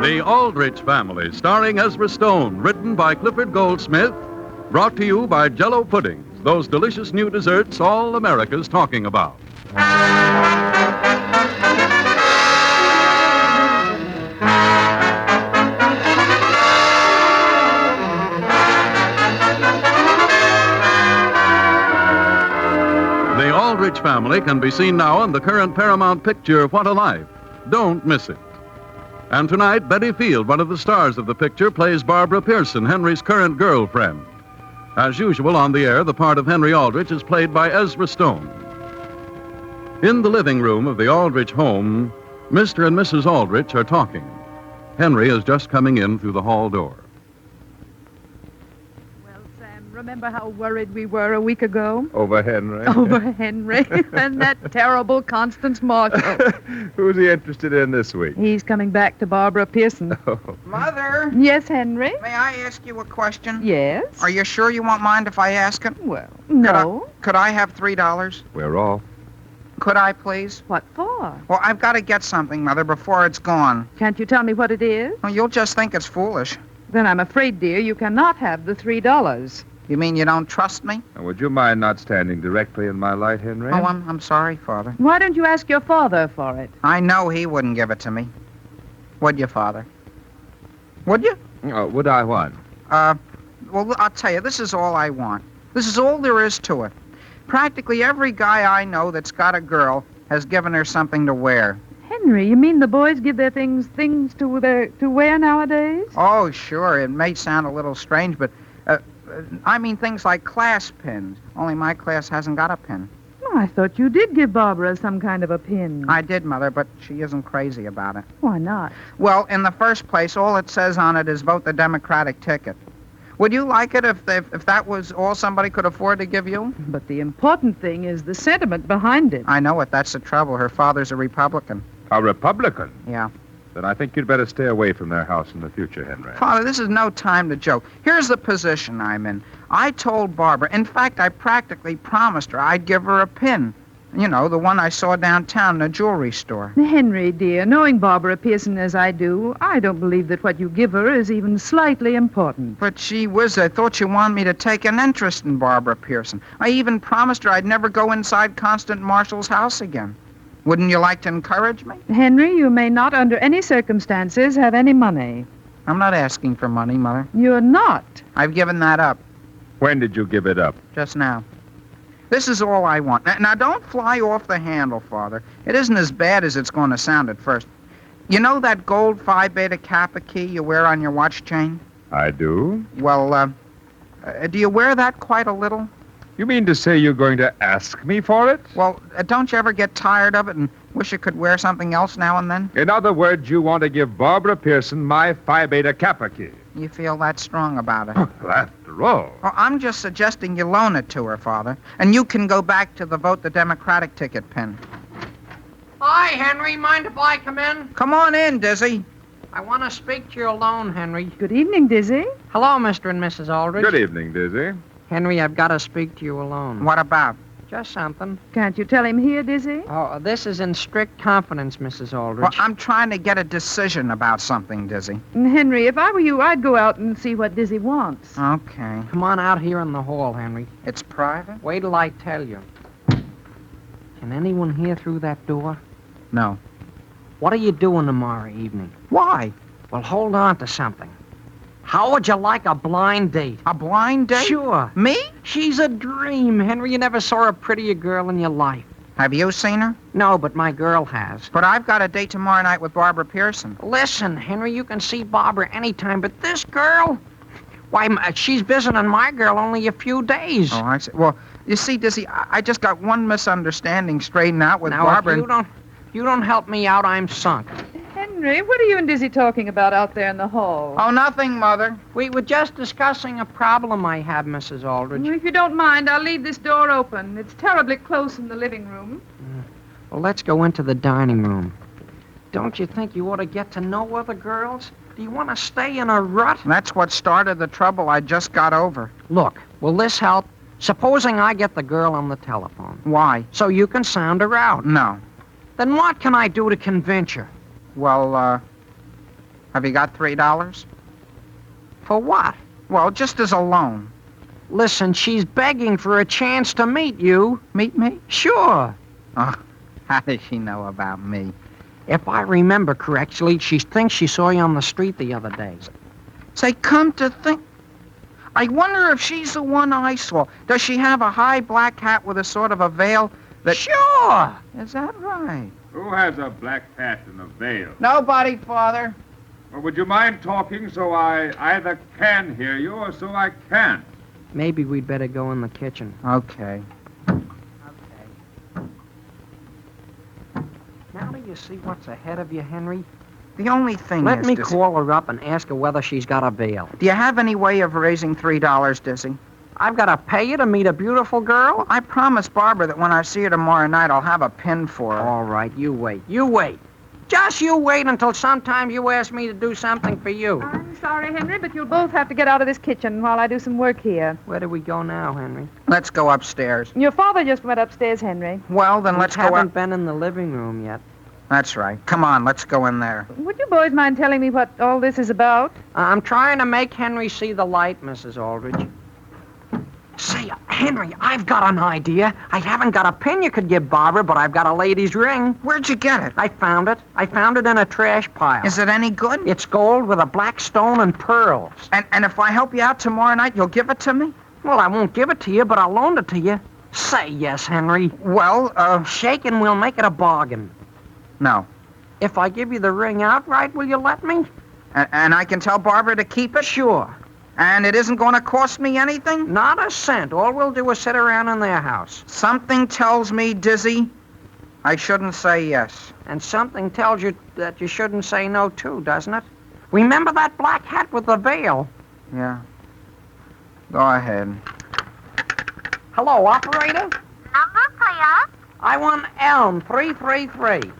The Aldrich Family, starring Ezra Stone, written by Clifford Goldsmith, brought to you by Jello puddings, those delicious new desserts all America's talking about. The Aldrich Family can be seen now in the current Paramount picture, What a Life. Don't miss it. And tonight, Betty Field, one of the stars of the picture, plays Barbara Pearson, Henry's current girlfriend. As usual on the air, the part of Henry Aldrich is played by Ezra Stone. In the living room of the Aldrich home, Mr. and Mrs. Aldrich are talking. Henry is just coming in through the hall door. Well, Sam, remember how worried we were a week ago? Over Henry. Over Henry and that terrible Constance Marshall. Who's he interested in this week? He's coming back to Barbara Pearson. Oh. Mother, Yes, Henry? may I ask you a question? Yes? Are you sure you won't mind if I ask it? Well, no. Could I have $3? We're off. Could I, please? What for? Well, I've got to get something, Mother, before it's gone. Can't you tell me what it is? Well, you'll just think it's foolish. Then I'm afraid, dear, you cannot have the $3. You mean you don't trust me? Now, would you mind not standing directly in my light, Henry? Oh, I'm sorry, Father. Why don't you ask your father for it? I know he wouldn't give it to me. Would you, Father? Would you? Oh, would I what? Well, I'll tell you, this is all I want. This is all there is to it. Practically every guy I know that's got a girl has given her something to wear. Henry, you mean the boys give their things to wear nowadays? Oh, sure. It may sound a little strange, but I mean things like class pins. Only my class hasn't got a pin. Oh, I thought you did give Barbara some kind of a pin. I did, Mother, but she isn't crazy about it. Why not? Well, in the first place, all it says on it is vote the Democratic ticket. Would you like it if that was all somebody could afford to give you? But the important thing is the sentiment behind it. I know it. That's the trouble. Her father's a Republican. A Republican? Yeah. Then I think you'd better stay away from their house in the future, Henry. Father, this is no time to joke. Here's the position I'm in. I told Barbara, in fact, I practically promised her I'd give her a pin. You know, the one I saw downtown in a jewelry store. Henry, dear, knowing Barbara Pearson as I do, I don't believe that what you give her is even slightly important. But gee whiz, I thought you wanted me to take an interest in Barbara Pearson. I even promised her I'd never go inside Constance Marshall's house again. Wouldn't you like to encourage me? Henry, you may not under any circumstances have any money. I'm not asking for money, Mother. You're not. I've given that up When did you give it up? just now. This is all I want. Now, don't fly off the handle, Father. It isn't as bad as it's going to sound at first. You know that gold Phi Beta Kappa key you wear on your watch chain? I do. Well, do you wear that quite a little? You mean to say you're going to ask me for it? Well, don't you ever get tired of it and wish you could wear something else now and then? In other words, you want to give Barbara Pearson my Phi Beta Kappa key. You feel that strong about it? After all. Well, I'm just suggesting you loan it to her, Father, and you can go back to the vote the Democratic ticket pin. Hi, Henry. Mind if I come in? Come on in, Dizzy. I want to speak to you alone, Henry. Good evening, Dizzy. Hello, Mr. and Mrs. Aldrich. Good evening, Dizzy. Henry, I've got to speak to you alone. What about? Just something. Can't you tell him here, Dizzy? Oh, this is in strict confidence, Mrs. Well, Aldrich. I'm trying to get a decision about something, Dizzy. Henry, if I were you, I'd go out and see what Dizzy wants. Okay. Come on out here in the hall, Henry. It's private? Wait till I tell you. Can anyone hear through that door? No. What are you doing tomorrow evening? Why? Well, hold on to something. How would you like a blind date? A blind date? Sure. Me? She's a dream, Henry. You never saw a prettier girl in your life. Have you seen her? No, but my girl has. But I've got a date tomorrow night with Barbara Pearson. Listen, Henry, you can see Barbara anytime, but this girl, why, she's visiting my girl only a few days. Oh, I see. Well, you see, Dizzy, I just got one misunderstanding straightened out with Now, Barbara. if you don't help me out, I'm sunk. Henry, what are you and Dizzy talking about out there in the hall? Oh, nothing, Mother. We were just discussing a problem I have, Mrs. Aldrich. If you don't mind, I'll leave this door open. It's terribly close in the living room. Well, let's go into the dining room. Don't you think you ought to get to know other girls? Do you want to stay in a rut? That's what started the trouble I just got over. Look, will this help? Supposing I get the girl on the telephone, Why? so you can sound her out. No. Then what can I do to convince her? Well, have you got $3? For what? Well, just as a loan. Listen, she's begging for a chance to meet you. Meet me? Sure. Oh, how does she know about me? If I remember correctly, she thinks she saw you on the street the other day. Say, come to think... I wonder if she's the one I saw. Does she have a high black hat with a sort of a veil that... Sure. Is that right? Who has a black hat and a veil? Nobody, Father. Or would you mind talking so I either can hear you or so I can't? Maybe we'd better go in the kitchen. Okay. Now do you see what's ahead of you, Henry? The only thing Let is... me Dizzy, call her up and ask her whether she's got a veil. do you have any way of raising $3, Dizzy? I've got to pay you to meet a beautiful girl? I promised Barbara that when I see her tomorrow night, I'll have a pin for her. All right, you wait. You wait. Just you wait until sometime you ask me to do something for you. I'm sorry, Henry, but you'll both have to get out of this kitchen while I do some work here. Where do we go now, Henry? Let's go upstairs. Your father just went upstairs, Henry. Well, then let's we go haven't up. been in the living room yet. That's right. Come on, let's go in there. Would you boys mind telling me what all this is about? I'm trying to make Henry see the light, Mrs. Aldrich. Say, Henry, I've got an idea. I haven't got a pin you could give Barbara, but I've got a lady's ring. Where'd you get it? I found it. I found it in a trash pile. Is it any good? It's gold with a black stone and pearls. And if I help you out tomorrow night, you'll give it to me? Well, I won't give it to you, but I'll loan it to you. Say yes, Henry. Well, Shake and we'll make it a bargain. no. If I give you the ring outright, will you let me? And I can tell Barbara to keep it? Sure. And it isn't going to cost me anything? Not a cent. All we'll do is sit around in their house. Something tells me, Dizzy, I shouldn't say yes. And something tells you that you shouldn't say no, too, doesn't it? Remember that black hat with the veil? Yeah. Go ahead. Hello, operator? Number, please. I want Elm 333.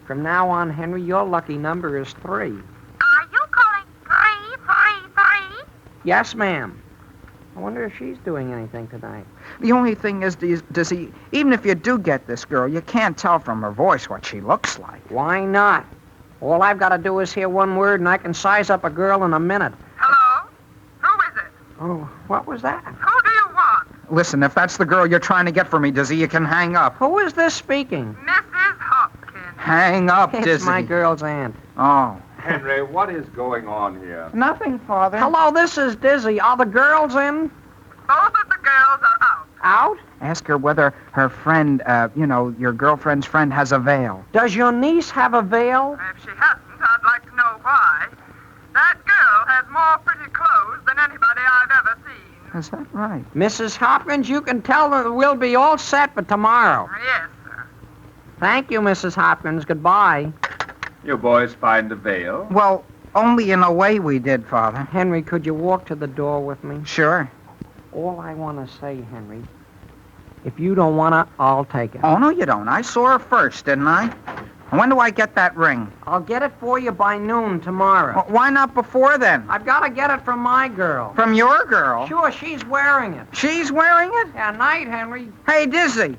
From now on, Henry, your lucky number is 3. Are you calling 333? Yes, ma'am. I wonder if she's doing anything tonight. The only thing is, Dizzy, even if you do get this girl, you can't tell from her voice what she looks like. Why not? All I've got to do is hear one word, and I can size up a girl in a minute. Hello? Who is it? Oh, what was that? Who do you want? Listen, if that's the girl you're trying to get for me, Dizzy, you can hang up. Who is this speaking? Mrs. Hopkins. Hang up, It's Dizzy. my girl's aunt. Oh. Henry, what is going on here? Nothing, Father. Hello, this is Dizzy. Are the girls in? Both of the girls are out. Out? Ask her whether her friend, your girlfriend's friend has a veil. Does your niece have a veil? If she hasn't, I'd like to know why. That girl has more pretty clothes than anybody I've ever seen. Is that right? Mrs. Hopkins, you can tell them we'll be all set for tomorrow. Yes, sir. Thank you, Mrs. Hopkins. Goodbye. You boys find the veil? Well, only in a way we did, Father. Henry, could you walk to the door with me? Sure. All I want to say, Henry, if you don't want to, I'll take it. Oh, no, you don't. I saw her first, didn't I? When do I get that ring? I'll get it for you by noon tomorrow. Well, why not before then? I've got to get it from my girl. From your girl? Sure, she's wearing it. She's wearing it? Yeah, night, Henry. Hey, Dizzy,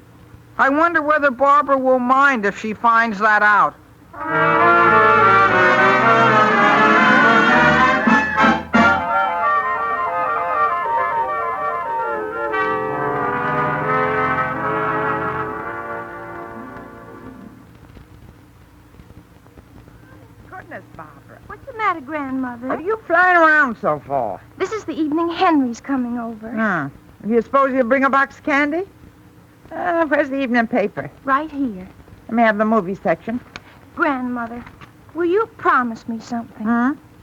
I wonder whether Barbara will mind if she finds that out. Goodness, Barbara. What's the matter, Grandmother? What are you flying around so for? This is the evening Henry's coming over. Do you suppose you'll bring a box of candy? Where's the evening paper? Right here. Let me have the movie section. Grandmother, will you promise me something?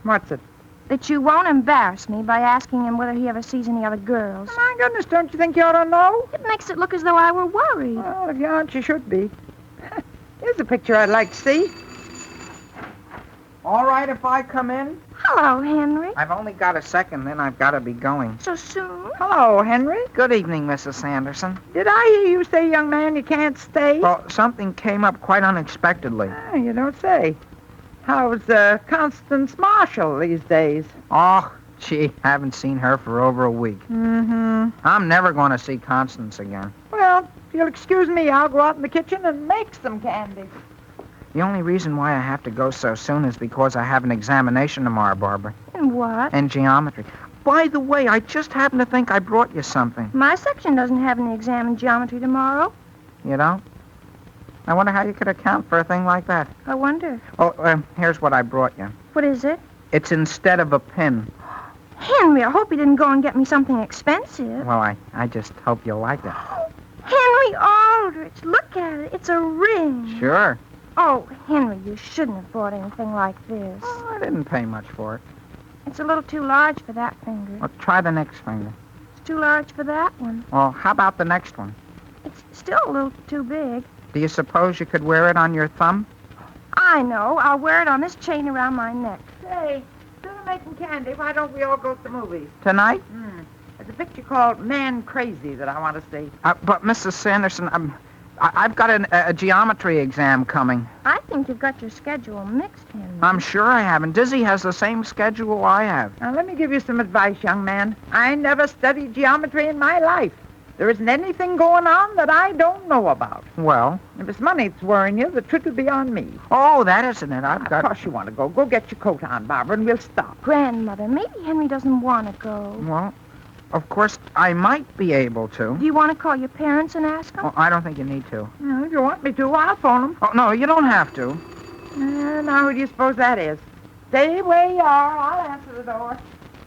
What's it? That you won't embarrass me by asking him whether he ever sees any other girls. My goodness, don't you think you ought to know? It makes it look as though I were worried. Well, if you aren't, you should be. Here's a picture I'd like to see. All right if I come in? Hello, Henry. I've only got a second, then I've got to be going. So soon? Hello, Henry. Good evening, Mrs. Sanderson. Did I hear you say, young man, you can't stay? Well, something came up quite unexpectedly. You don't say. How's Constance Marshall these days? Oh, Gee, haven't seen her for over a week. Mm-hmm. I'm never going to see Constance again. Well, if you'll excuse me, I'll go out in the kitchen and make some candy. The only reason why I have to go so soon is because I have an examination tomorrow, Barbara. And what? In geometry. By the way, I just happen to think I brought you something. My section doesn't have any exam in geometry tomorrow. You don't? I wonder how you could account for a thing like that. I wonder. Oh, here's what I brought you. What is it? It's instead of a pin. Henry, I hope you didn't go and get me something expensive. Well, I just hope you'll like it. Henry Aldrich, look at it. It's a ring. Sure. Oh, Henry, you shouldn't have bought anything like this. Oh, I didn't pay much for it. It's a little too large for that finger. Well, try the next finger. It's too large for that one. Well, how about the next one? It's still a little too big. Do you suppose you could wear it on your thumb? I know. I'll wear it on this chain around my neck. Say, instead of making candy, why don't we all go to the movies? Tonight? There's a picture called Man Crazy that I want to see. But, Mrs. Sanderson, I've got a geometry exam coming. I think you've got your schedule mixed, Henry. I'm sure I haven't. Dizzy has the same schedule I have. Now, let me give you some advice, young man. I never studied geometry in my life. There isn't anything going on that I don't know about. Well? If it's money that's worrying you, the trick will be on me. Oh, that isn't it. I've Of got... course you want to go. Go get your coat on, Barbara, and we'll stop. Grandmother, maybe Henry doesn't want to go. Well, of course, I might be able to. Do you want to call your parents and ask them? Well, I don't think you need to. If you want me to, I'll phone them. Oh, no, you don't have to. Now, who do you suppose that is? Stay where you are. I'll answer the door.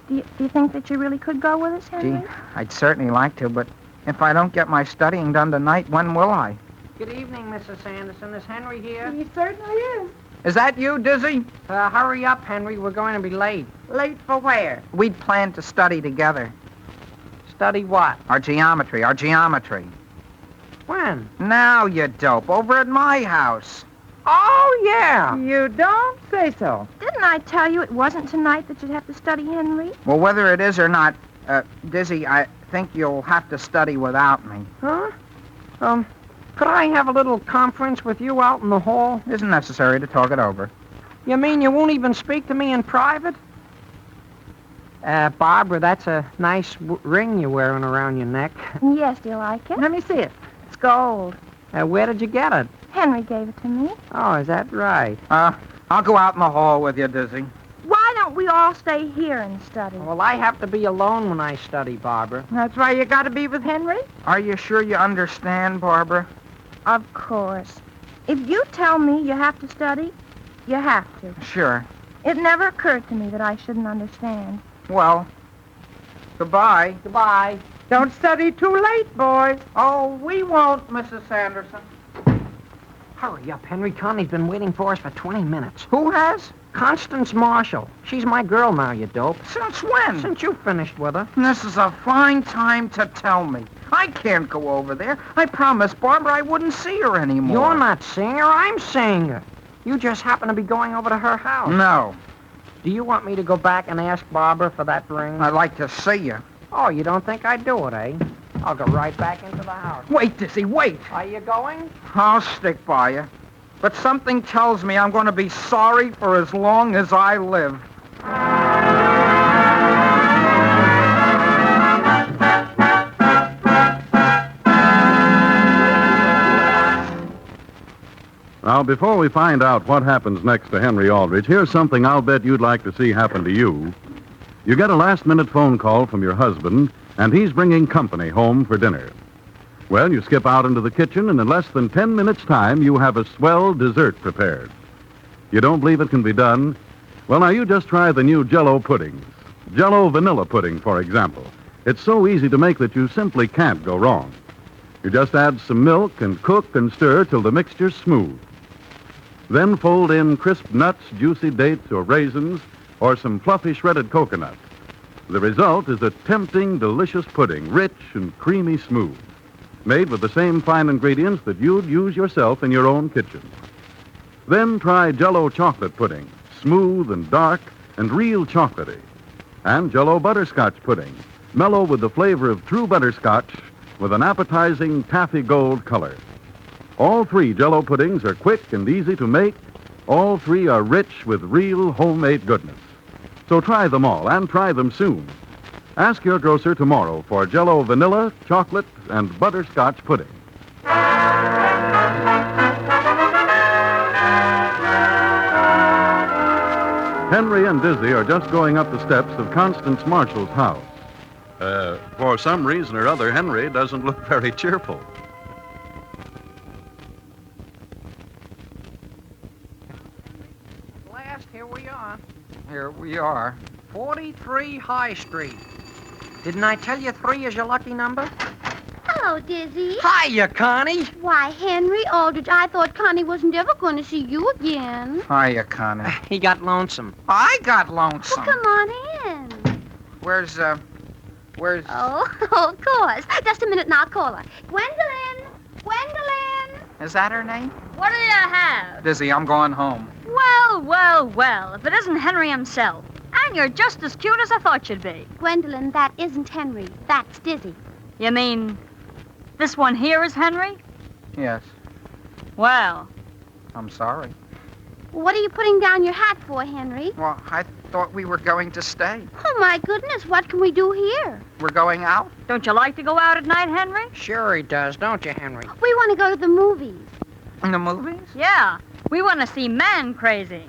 Do you think that you really could go with us, Henry? Gee, I'd certainly like to, but if I don't get my studying done tonight, when will I? Good evening, Mrs. Sanderson. Is Henry here? He certainly is. Is that you, Dizzy? Hurry up, Henry. We're going to be late. Late for where? We'd planned to study together. Study what? Our geometry. When? Now, you dope, over at my house. Oh, yeah. You don't say so. Didn't I tell you it wasn't tonight that you'd have to study, Henry? Well, whether it is or not, Dizzy, I think you'll have to study without me. Huh? Could I have a little conference with you out in the hall? It isn't necessary to talk it over. You mean you won't even speak to me in private? Barbara, that's a nice ring you're wearing around your neck. Yes, do you like it? Let me see it. It's gold. Where did you get it? Henry gave it to me. Oh, is that right? I'll go out in the hall with you, Dizzy. Why don't we all stay here and study? Well, I have to be alone when I study, Barbara. That's why you got to be with Henry? Are you sure you understand, Barbara? Of course. If you tell me you have to study, you have to. Sure. It never occurred to me that I shouldn't understand. Well, goodbye. Goodbye. Don't study too late, boys. Oh, we won't, Mrs. Sanderson. Hurry up, Henry. Connie's been waiting for us for 20 minutes. Who has? Constance Marshall. She's my girl now, you dope. Since when? Since you finished with her. This is a fine time to tell me. I can't go over there. I promised Barbara I wouldn't see her anymore. You're not seeing her, I'm seeing her. You just happen to be going over to her house. No. Do you want me to go back and ask Barbara for that ring? I'd like to see you. Oh, you don't think I'd do it, eh? I'll go right back into the house. Wait, Dizzy, wait. Are you going? I'll stick by you. But something tells me I'm going to be sorry for as long as I live. Now, before we find out what happens next to Henry Aldrich, here's something I'll bet you'd like to see happen to you. You get a last-minute phone call from your husband, and he's bringing company home for dinner. Well, you skip out into the kitchen, and in less than 10 minutes' time, you have a swell dessert prepared. You don't believe it can be done? Well, now, you just try the new Jello puddings. Jello vanilla pudding, for example. It's so easy to make that you simply can't go wrong. You just add some milk and cook and stir till the mixture's smooth. Then fold in crisp nuts, juicy dates or raisins, or some fluffy shredded coconut. The result is a tempting, delicious pudding, rich and creamy smooth, made with the same fine ingredients that you'd use yourself in your own kitchen. Then try Jello chocolate pudding, smooth and dark and real chocolatey. And Jello butterscotch pudding, mellow with the flavor of true butterscotch with an appetizing taffy gold color. All three Jello puddings are quick and easy to make. All three are rich with real homemade goodness. So try them all, and try them soon. Ask your grocer tomorrow for Jello vanilla, chocolate, and butterscotch pudding. Henry and Dizzy are just going up the steps of Constance Marshall's house. For some reason or other, Henry doesn't look very cheerful. At last, here we are. Here we are. 43 High Street. Didn't I tell you 3 is your lucky number? Hello, Dizzy. Hiya, Connie. Why, Henry Aldrich, I thought Connie wasn't ever going to see you again. Hiya, Connie. He got lonesome. I got lonesome. Well, come on in. Where's... Oh, of course. Just a minute and I'll call her. Gwendolyn! Gwendolyn! Is that her name? What do you have? Dizzy, I'm going home. Well, well, well, if it isn't Henry himself. And you're just as cute as I thought you'd be. Gwendolyn, that isn't Henry. That's Dizzy. You mean this one here is Henry? Yes. Well, I'm sorry. What are you putting down your hat for, Henry? Well, I thought we were going to stay. Oh, my goodness, what can we do here? We're going out? don't you like to go out at night, Henry? Sure he does, don't you, Henry? We want to go to the movies. In the movies? Yeah, we want to see Man Crazy.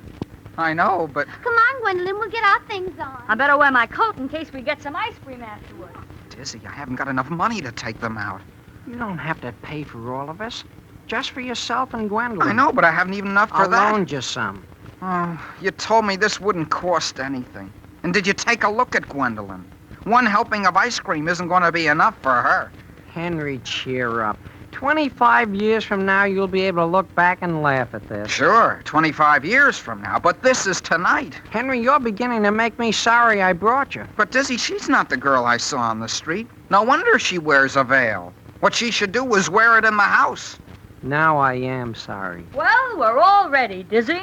I know, but... Come on, Gwendolyn, we'll get our things on. I better wear my coat in case we get some ice cream afterward. Dizzy, I haven't got enough money to take them out. You don't have to pay for all of us. Just for yourself and Gwendolyn. I know, but I haven't even enough for I'll that. loan you some. Oh, you told me this wouldn't cost anything. And did you take a look at Gwendolyn? One helping of ice cream isn't going to be enough for her. Henry, cheer up. 25 years from now, you'll be able to look back and laugh at this. Sure, 25 years from now, but this is tonight. Henry, you're beginning to make me sorry I brought you. But Dizzy, she's not the girl I saw on the street. No wonder she wears a veil. What she should do is wear it in the house. Now I am sorry. Well, we're all ready, Dizzy.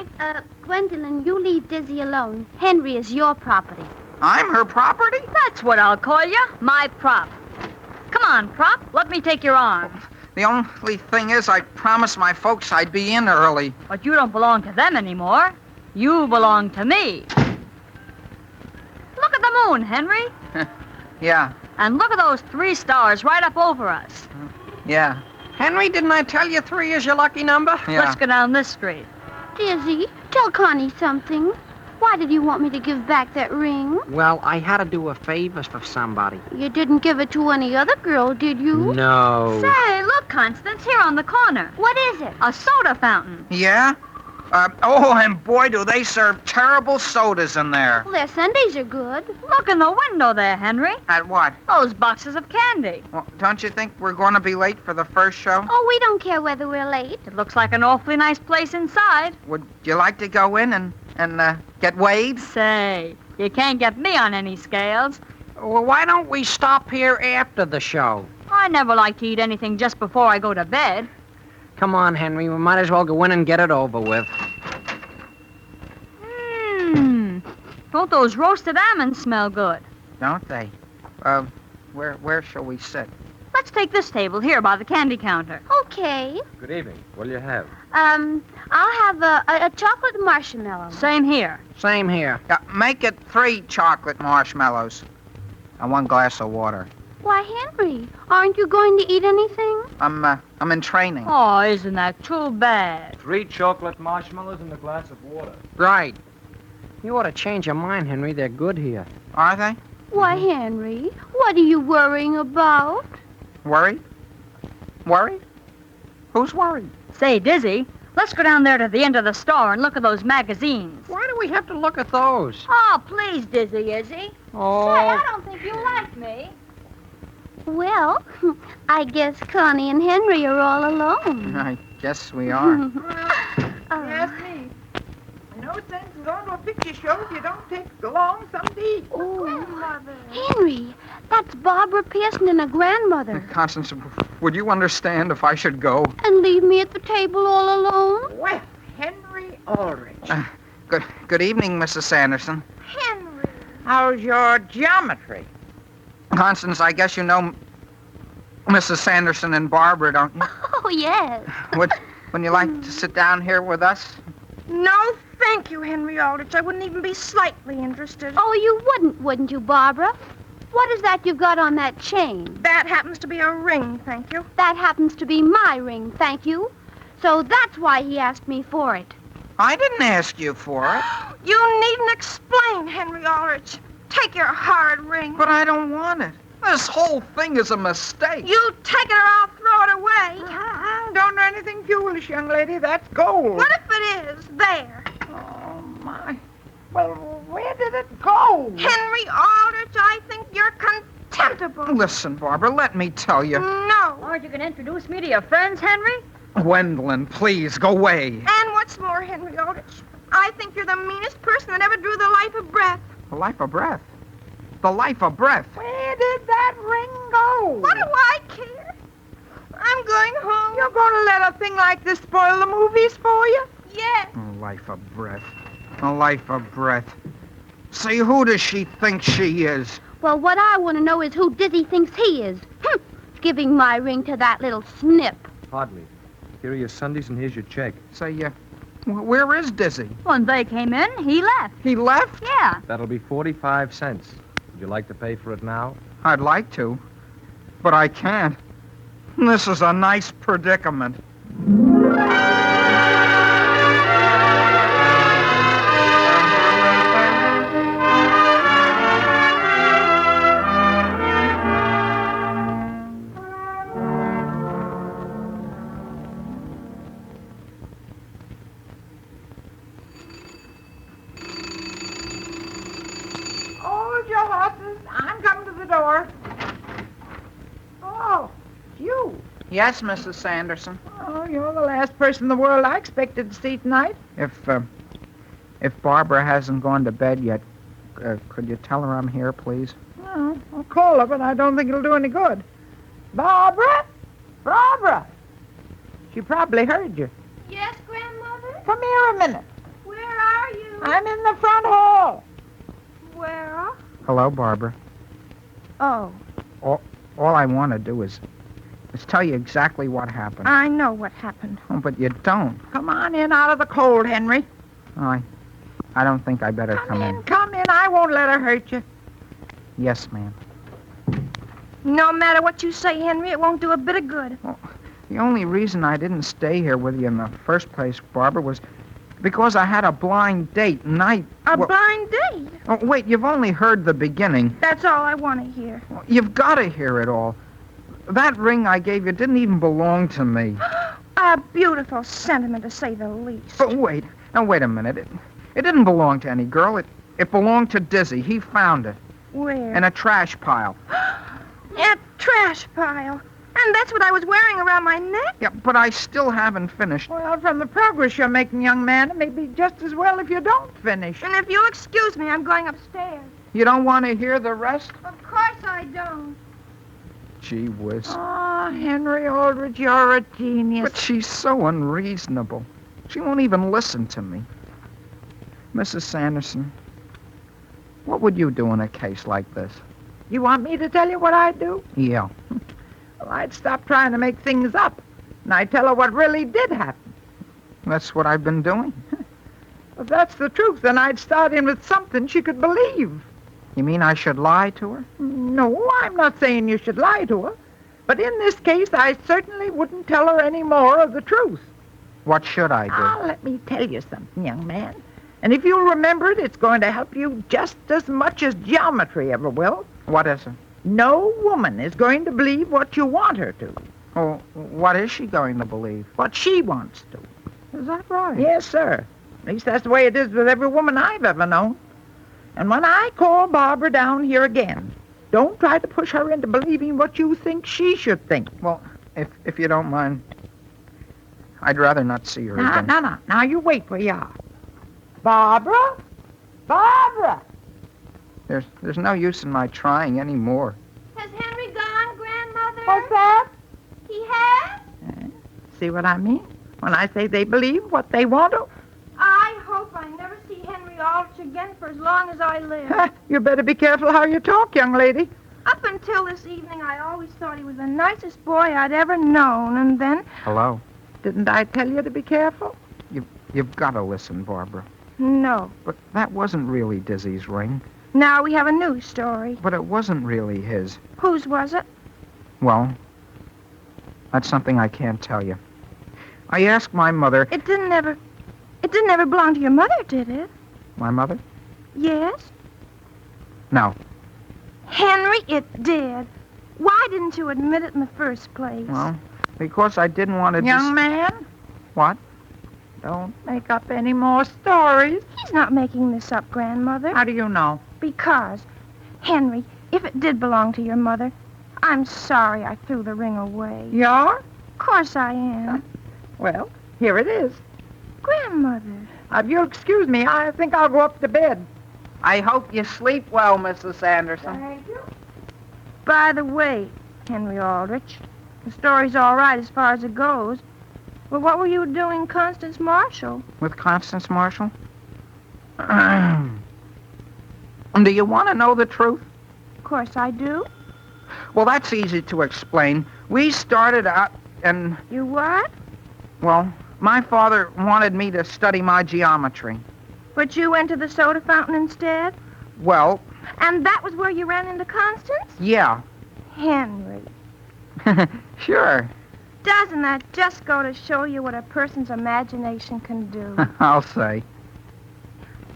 Gwendolyn, you leave Dizzy alone. Henry is your property. I'm her property? That's what I'll call you, my prop. Come on, prop, let me take your arm. The only thing is, I promised my folks I'd be in early. But you don't belong to them anymore. You belong to me. Look at the moon, Henry. Yeah, And look at those 3 stars right up over us. yeah. Henry, didn't I tell you 3 is your lucky number? Yeah. Let's go down this street. Dizzy, tell Connie something. Why did you want me to give back that ring? Well, I had to do a favor for somebody. You didn't give it to any other girl, did you? No. Say, look, Constance, here on the corner. What is it? A soda fountain. Yeah? Oh, and boy, do they serve terrible sodas in there. Well, their sundaes are good. Look in the window there, Henry. At what? Those boxes of candy. Well, don't you think we're going to be late for the first show? Oh, we don't care whether we're late. It looks like an awfully nice place inside. Would you like to go in and get weighed? Say, you can't get me on any scales. Well, why don't we stop here after the show? I never like to eat anything just before I go to bed. Come on, Henry. We might as well go in and get it over with. Don't those roasted almonds smell good? Don't they? Where shall we sit? Let's take this table here by the candy counter. Okay. Good evening. What'll you have? I'll have a chocolate marshmallow. Same here. Same here. Yeah, make it 3 chocolate marshmallows and 1 glass of water. Why, Henry, aren't you going to eat anything? I'm in training. Oh, isn't that too bad? 3 chocolate marshmallows and a glass of water. Right. You ought to change your mind, Henry. They're good here. Are they? Why, Henry, what are you worrying about? Worried? Worried? Who's worried? Say, Dizzy, let's go down there to the end of the store and look at those magazines. Why do we have to look at those? Oh, please, Dizzy, Izzy. Oh. Say, I don't think you like me. Well, I guess Connie and Henry are all alone. I guess we are. Yes, me. No sense in going to a picture show if you don't take along something to eat. Oh, Henry, that's Barbara Pearson and her grandmother. Constance, would you understand if I should go? And leave me at the table all alone? Well, Henry Aldrich. Good evening, Mrs. Sanderson. Henry. How's your geometry? Constance, I guess you know Mrs. Sanderson and Barbara, don't you? Oh, yes. Wouldn't you like to sit down here with us? No thank you, Henry Aldrich. I wouldn't even be slightly interested. Oh, you wouldn't you, Barbara? What is that you've got on that chain? That happens to be a ring, thank you. That happens to be my ring, thank you. So that's why he asked me for it. I didn't ask you for it. You needn't explain, Henry Aldrich. Take your hard ring. But I don't want it. This whole thing is a mistake. You take it or I'll throw it away. Don't do anything foolish, young lady. That's gold. What if it is? There. Oh, my. Well, where did it go? Henry Aldrich, I think you're contemptible. Listen, Barbara, let me tell you. No. Aren't you going to introduce me to your friends, Henry? Gwendolyn, please, go away. And what's more, Henry Aldrich, I think you're the meanest person that ever drew the life of breath. The life of breath. The life of breath. Where did that ring go? What do I care? I'm going home. You're going to let a thing like this spoil the movies for you? Yes. A life of breath. A life of breath. Say, who does she think she is? Well, what I want to know is who Dizzy thinks he is. Giving my ring to that little snip. Hardly. Here are your Sundays and here's your check. Say, where is Dizzy? When they came in, he left. He left? Yeah. That'll be 45 cents. Would you like to pay for it now? I'd like to, but I can't. This is a nice predicament. Hold your horses. I'm coming to the door. Oh, you. Yes, Mrs. Sanderson. Oh, you're the last person in the world I expected to see tonight. If Barbara hasn't gone to bed yet, could you tell her I'm here, please? Oh, I'll call her, but I don't think it'll do any good. Barbara? Barbara! She probably heard you. Yes, Grandmother? Come here a minute. Where are you? I'm in the front hall. Where? Hello, Barbara. Oh, All I want to do is tell you exactly what happened. I know what happened. Oh, but you don't. Come on in out of the cold, Henry. Oh, I don't think I better come in. Come in. I won't let her hurt you. Yes, ma'am. No matter what you say, Henry, it won't do a bit of good. The only reason I didn't stay here with you in the first place, Barbara, was because I had a blind date, and blind date? Oh, wait, you've only heard the beginning. That's all I want to hear. You've got to hear it all. That ring I gave you didn't even belong to me. A beautiful sentiment, to say the least. But wait a minute. It didn't belong to any girl. It belonged to Dizzy. He found it. Where? In a trash pile. A trash pile. And that's what I was wearing around my neck? Yeah, but I still haven't finished. Well, from the progress you're making, young man, it may be just as well if you don't finish. And if you'll excuse me, I'm going upstairs. You don't want to hear the rest? Of course I don't. Gee whiz. Oh, Henry Aldrich, you're a genius. But she's so unreasonable. She won't even listen to me. Mrs. Sanderson, what would you do in a case like this? You want me to tell you what I'd do? Yeah. Well, I'd stop trying to make things up, and I'd tell her what really did happen. That's what I've been doing. If that's the truth, then I'd start in with something she could believe. You mean I should lie to her? No, I'm not saying you should lie to her. But in this case, I certainly wouldn't tell her any more of the truth. What should I do? Ah, let me tell you something, young man. And if you'll remember it, it's going to help you just as much as geometry ever will. What is it? No woman is going to believe what you want her to. Oh, what is she going to believe? What she wants to. Is that right? Yes, sir. At least that's the way it is with every woman I've ever known. And when I call Barbara down here again, don't try to push her into believing what you think she should think. Well, if you don't mind, I'd rather not see her again. No. Now you wait where you are. Barbara? Barbara! There's no use in my trying anymore. Has Henry gone, Grandmother? What's that? He has? See what I mean? When I say they believe what they want to. I hope I never see Henry Aldrich again for as long as I live. You better be careful how you talk, young lady. Up until this evening, I always thought he was the nicest boy I'd ever known, and then... Hello? Didn't I tell you to be careful? You've got to listen, Barbara. No. But that wasn't really Dizzy's ring. Now we have a new story. But it wasn't really his. Whose was it? Well, that's something I can't tell you. I asked my mother... It didn't ever belong to your mother, did it? My mother? Yes. No. Henry, it did. Why didn't you admit it in the first place? Well, because I didn't want to... Young man, What? don't make up any more stories. He's not making this up, Grandmother. How do you know? Because, Henry, if it did belong to your mother, I'm sorry I threw the ring away. You're? Of course I am. Well, here it is. Grandmother. If you'll excuse me, I think I'll go up to bed. I hope you sleep well, Mrs. Anderson. Thank you. By the way, Henry Aldrich, the story's all right as far as it goes. But what were you doing, Constance Marshall? With Constance Marshall? Do you want to know the truth? Of course I do. Well, that's easy to explain. We started out and... You what? Well, my father wanted me to study my geometry. But you went to the soda fountain instead? Well... And that was where you ran into Constance? Yeah. Henry. Sure. Doesn't that just go to show you what a person's imagination can do? I'll say.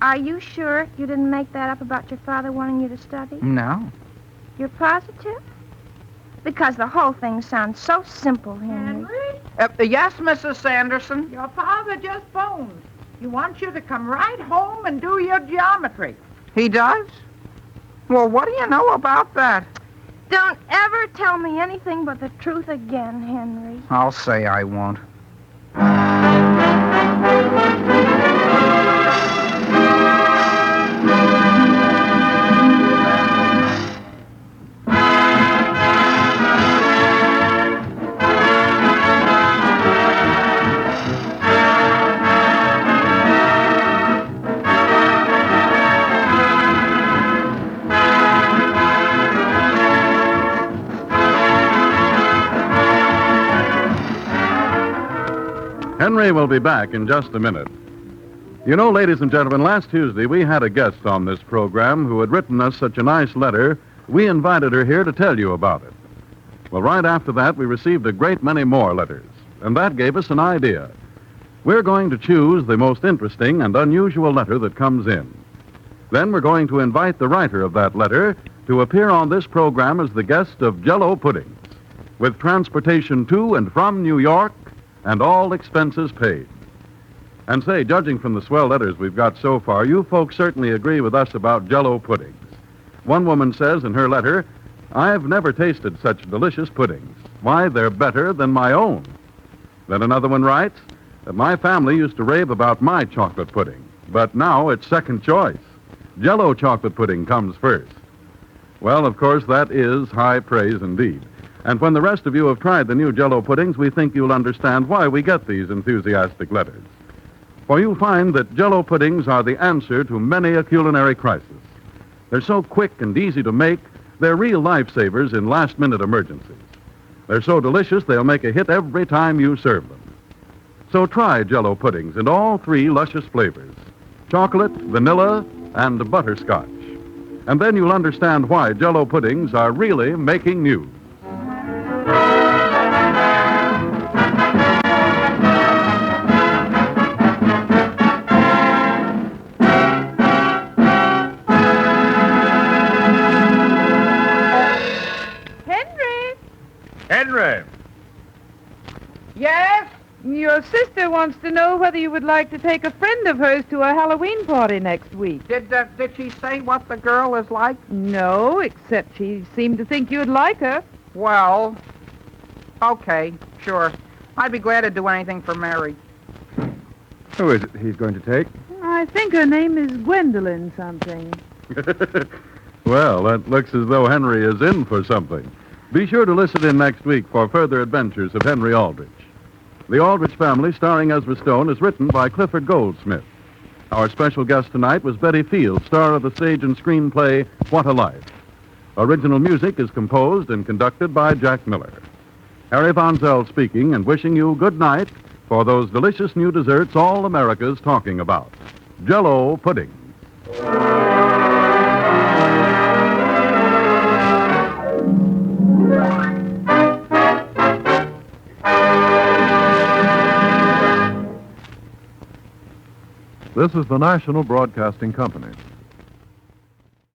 Are you sure you didn't make that up about your father wanting you to study? No. You're positive? Because the whole thing sounds so simple, Henry. Yes, Mrs. Sanderson? Your father just phoned. He wants you to come right home and do your geometry. He does? Well, what do you know about that? Don't ever tell me anything but the truth again, Henry. I'll say I won't. Henry will be back in just a minute. You know, ladies and gentlemen, last Tuesday we had a guest on this program who had written us such a nice letter, we invited her here to tell you about it. Well, right after that, we received a great many more letters, and that gave us an idea. We're going to choose the most interesting and unusual letter that comes in. Then we're going to invite the writer of that letter to appear on this program as the guest of Jello puddings, with transportation to and from New York and all expenses paid. And say, judging from the swell letters we've got so far, you folks certainly agree with us about Jello puddings. One woman says in her letter, "I've never tasted such delicious puddings. Why, they're better than my own." Then another one writes that my family used to rave about my chocolate pudding, but now it's second choice. Jello chocolate pudding comes first. Well, of course, that is high praise indeed. And when the rest of you have tried the new Jello puddings, we think you'll understand why we get these enthusiastic letters. For you'll find that Jello puddings are the answer to many a culinary crisis. They're so quick and easy to make, they're real lifesavers in last-minute emergencies. They're so delicious, they'll make a hit every time you serve them. So try Jello puddings in all three luscious flavors: chocolate, vanilla, and butterscotch. And then you'll understand why Jello puddings are really making news. Henry! Yes? Your sister wants to know whether you would like to take a friend of hers to a Halloween party next week. Did she say what the girl is like? No, except she seemed to think you'd like her. Well, okay, sure. I'd be glad to do anything for Mary. Who is it he's going to take? I think her name is Gwendolyn something. Well, that looks as though Henry is in for something. Be sure to listen in next week for further adventures of Henry Aldrich. The Aldrich Family, starring Ezra Stone, is written by Clifford Goldsmith. Our special guest tonight was Betty Field, star of the stage and screenplay What a Life. Original music is composed and conducted by Jack Miller. Harry Von Zell speaking and wishing you good night for those delicious new desserts all America's talking about. Jello pudding. This is the National Broadcasting Company.